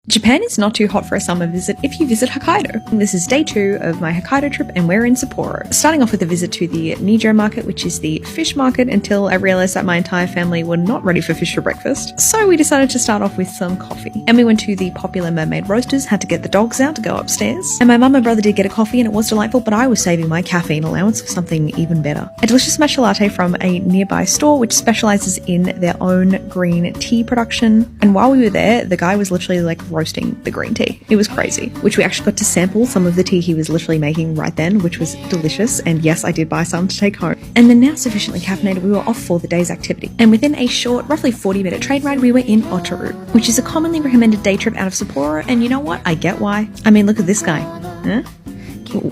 Japan is not too hot for a summer visit if you visit Hokkaido. This is day 2 of my Hokkaido trip and we're in Sapporo. Starting off with a visit to the Nijo market, which is the fish market, until I realized that my entire family were not ready for fish for breakfast. So we decided to start off with some coffee. And we went to the popular Mermaid Roasters, had to get the dogs out to go upstairs. And my mum and brother did get a coffee and it was delightful, but I was saving my caffeine allowance for something even better. A delicious matcha latte from a nearby store which specializes in their own green tea production. And while we were there, the guy was literally like roasting the green tea. It was crazy, which we actually got to sample some of the tea he was literally making right then, which was delicious. And yes, I did buy some to take home. And then now sufficiently caffeinated, we were off for the day's activity. And within a short, roughly 40-minute train ride, we were in Otaru, which is a commonly recommended day trip out of Sapporo. And you know what? I get why. I mean, look at this guy. Huh?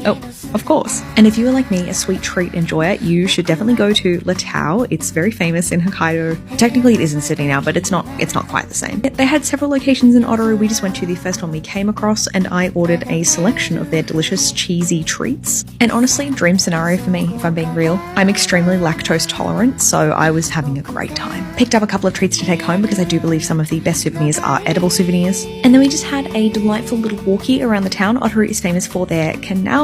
Oh, of course. And if you are like me, a sweet treat enjoyer, you should definitely go to Latao. It's very famous in Hokkaido. Technically it is in Sydney now, but it's not quite the same. They had several locations in Otaru. We just went to the first one we came across and I ordered a selection of their delicious cheesy treats. And honestly, dream scenario for me, if I'm being real. I'm extremely lactose tolerant, so I was having a great time. Picked up a couple of treats to take home because I do believe some of the best souvenirs are edible souvenirs. And then we just had a delightful little walkie around the town. Otaru is famous for their canals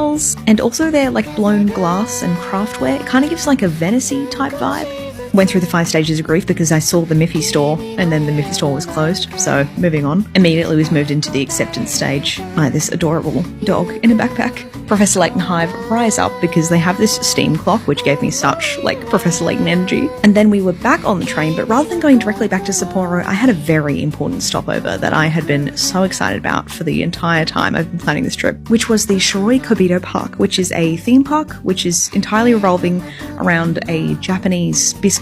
and also their like blown glass and craftware. It kind of gives like a Venice-y type vibe. Went through the 5 stages of grief because I saw the Miffy store and then the Miffy store was closed, so moving on. Immediately was moved into the acceptance stage by this adorable dog in a backpack. Professor Layton Hive rise up because they have this steam clock which gave me such like Professor Layton energy. And then we were back on the train, but rather than going directly back to Sapporo, I had a very important stopover that I had been so excited about for the entire time I've been planning this trip, which was the Shiroi Kobito Park, which is a theme park which is entirely revolving around a Japanese biscuit.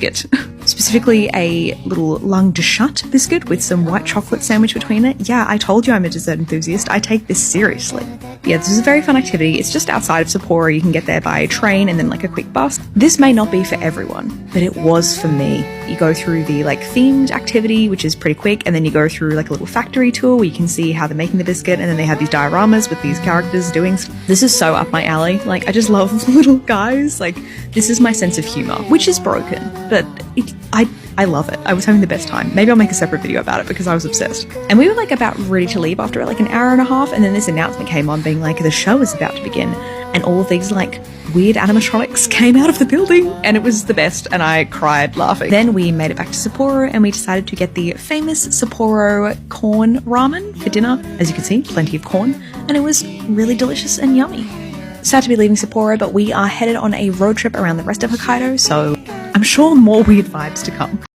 Specifically a little langue de chat biscuit with some white chocolate sandwich between it. Yeah, I told you I'm a dessert enthusiast. I take this seriously. Yeah, this is a very fun activity. It's just outside of Sapporo. You can get there by train and then like a quick bus. This may not be for everyone, but it was for me. You go through the like themed activity, which is pretty quick, and then you go through like a little factory tour where you can see how they're making the biscuit, and then they have these dioramas with these characters doing stuff. This is so up my alley. Like, I just love little guys. Like, this is my sense of humor, which is broken, but I love it. I was having the best time. Maybe I'll make a separate video about it because I was obsessed. And we were like about ready to leave after like an hour and a half, and then this announcement came on being like the show is about to begin, and all of these like weird animatronics came out of the building, and it was the best, and I cried laughing. Then we made it back to Sapporo and we decided to get the famous Sapporo corn ramen for dinner. As you can see, plenty of corn, and it was really delicious and yummy. Sad to be leaving Sapporo, but we are headed on a road trip around the rest of Hokkaido, so I'm sure more weird vibes to come.